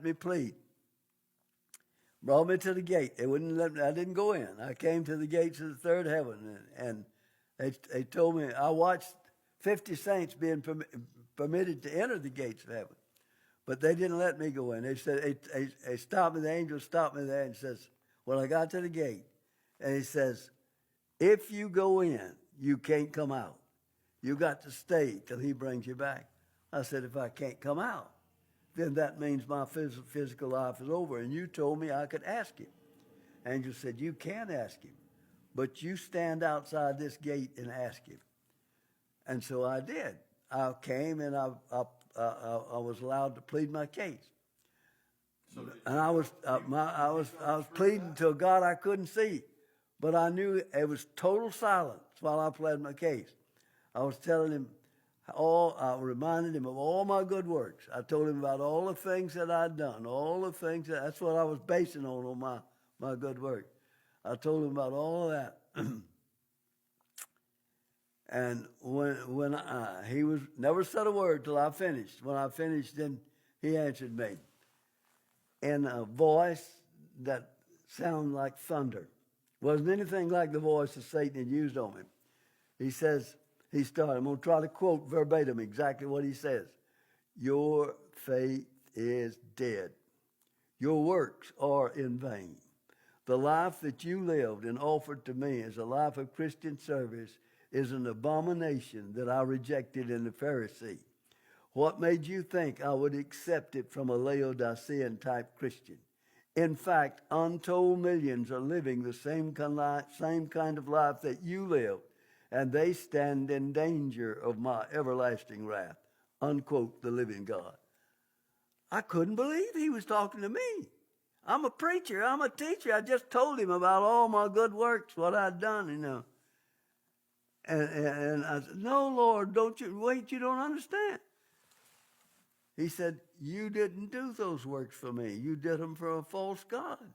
me plead. Brought me to the gate. They wouldn't let me. I didn't go in. I came to the gates of the third heaven, and they told me I watched 50 saints being permitted to enter the gates of heaven, but they didn't let me go in. They said they stopped me. The angel stopped me there and says, "When I got to the gate, and he says, if you go in, you can't come out. You got to stay till he brings you back." I said, "If I can't come out, then that means my physical life is over. And you told me I could ask him." Angel said, "You can ask him, but you stand outside this gate and ask him." And so I did. I came and I was allowed to plead my case. And I was pleading to a God I couldn't see, but I knew it was total silence while I pled my case. I was telling him I reminded him of all my good works. I told him about all the things that I'd done, all the things that's what I was basing on my good work. I told him about all of that. And when he was never said a word till I finished. When I finished, then he answered me in a voice that sounded like thunder. Wasn't anything like the voice that Satan had used on him. He says, he started, I'm going to try to quote verbatim exactly what he says. "Your faith is dead. Your works are in vain. The life that you lived and offered to me as a life of Christian service is an abomination that I rejected in the Pharisee. What made you think I would accept it from a Laodicean type Christian? In fact, untold millions are living the same kind of life that you lived, and they stand in danger of my everlasting wrath." Unquote, the living God. I couldn't believe he was talking to me. I'm a preacher. I'm a teacher. I just told him about all my good works, what I'd done, And I said, "No, Lord, don't you wait, you don't understand." He said, "You didn't do those works for me. You did them for a false God."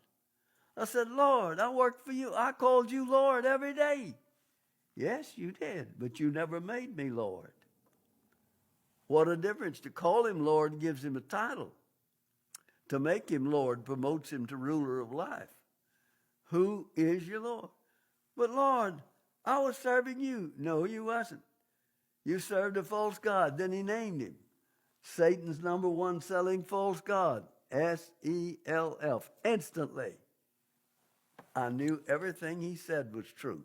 I said, "Lord, I worked for you. I called you Lord every day." "Yes, you did, but you never made me Lord." What a difference. To call him Lord gives him a title. To make him Lord promotes him to ruler of life. Who is your Lord? "But Lord, I was serving you." "No, you wasn't. You served a false God." Then he named him. Satan's number one selling false god. SELF. Instantly, I knew everything he said was true.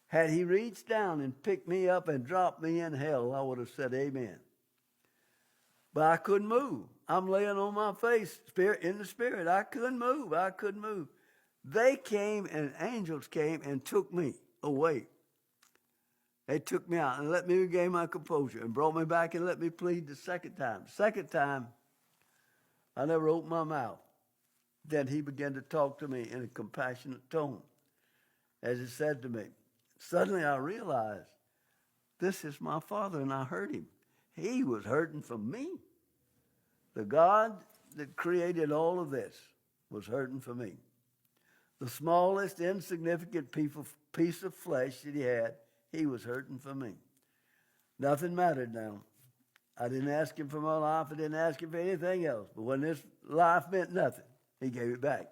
Had he reached down and picked me up and dropped me in hell, I would have said amen. But I couldn't move. I'm laying on my face, in the spirit. I couldn't move. I couldn't move. They came and angels came and took me away. They took me out and let me regain my composure and brought me back and let me plead the second time. Second time, I never opened my mouth. Then he began to talk to me in a compassionate tone. As he said to me, suddenly I realized, this is my Father, and I heard him. He was hurting for me. The God that created all of this was hurting for me. The smallest, insignificant piece of flesh that he was hurting for me. Nothing mattered now. I didn't ask him for my life. I didn't ask him for anything else. But when this life meant nothing, he gave it back.